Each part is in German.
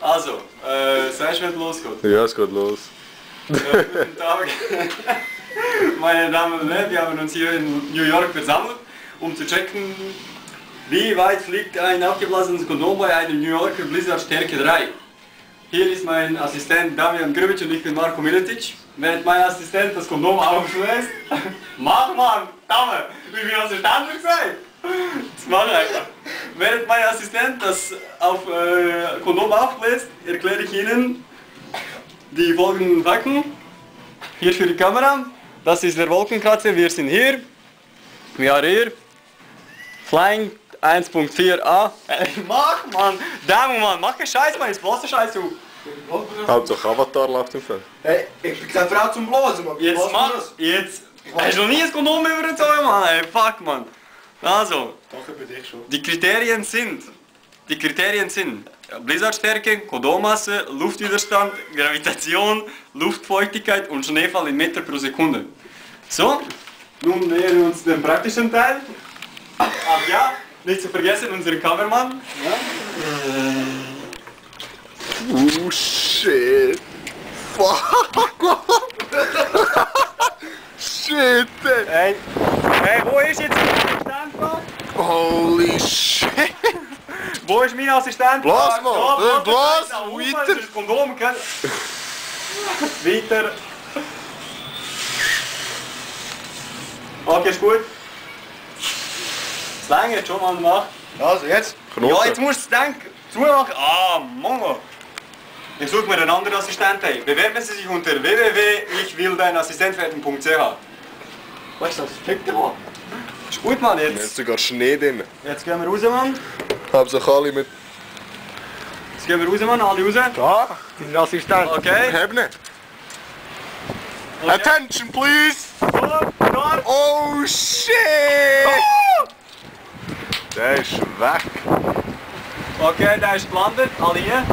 Also, sagst du, wenn es losgeht? Ja, es geht los. Guten Tag. Meine Damen und Herren, wir haben uns hier in New York versammelt, um zu checken, wie weit fliegt ein abgeblasenes Kondom bei einem New Yorker Blizzard Stärke 3. Hier ist mein Assistent Damian Grbic und ich bin Marko Miletic. Während mein Assistent das Kondom auflässt, mach man, Dame, wie viel hast du Stand gesagt? Das mach einfach. Während mein Assistent das Kondom auflässt, erkläre ich Ihnen die folgenden Fakten. Hier für die Kamera, das ist der Wolkenkratzer, wir sind hier. We are here. Flying 1.4a. Mach man! Dämon Mann, mach keinen Scheiß, Mann, jetzt bloß den Scheiß auf. Hauptsache Avatar läuft im Film. Hey, ich bin keine Frau zum Blasen, Mann. Jetzt mach jetzt. Hast du noch nie ein Kondom übergezogen, Mann? Ey, fuck, Mann. Also, Doch, bei dich schon. die Kriterien sind Blizzardstärke, Kondommasse, Luftwiderstand, Gravitation, Luftfeuchtigkeit und Schneefall in Meter pro Sekunde. So, nun nähern wir uns dem praktischen Teil. Ach ja, nicht zu vergessen, unseren Kameramann. Ja. Oh shit. Fuck. Shit. Hey, wo ist jetzt mein Assistent? Holy shit. Wo ist mein Assistent? Blas mal, blas, weiter. Das Kondom kann... Weiter. Okay, ist gut. Das lange jetzt schon mal gemacht. Also, jetzt? Ja, jetzt musst du es denken. Zumachen. Ah, Mongo. Ich suche mir einen anderen Assistenten. Bewerben Sie sich unter www.ichwilldeinassistentwerden.ch. Was ist das? Fick dich mal. Ist gut, Mann, Jetzt ist jetzt. sogar Schnee drin. Jetzt gehen wir raus, Mann. Hauptsache alle mit... Jetzt gehen wir raus, Mann. Alle raus. Da, dein Assistent. Okay. Hab nicht. Okay. Attention, please. Dort. Oh shit. Der ist weg. Okay, der ist gelandet. Alle hier.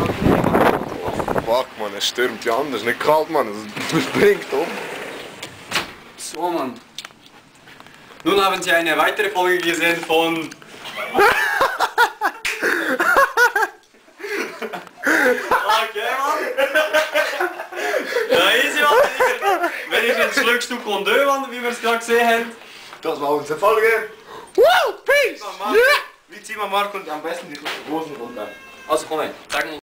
Fuck, man, es stürmt ja anders. Nicht kalt, man. Es springt um. So, Mann. Nun haben Sie eine weitere Folge gesehen von... Okay, Mann. Ja, easy, Mann. Wenn ich jetzt schluckst du Kondom, Mann, wie wir es gerade gesehen haben. Das war unsere Folge. Woo, peace. Wie ziehen wir Marco und am besten die Hosen runter? Also komm her, sag mal.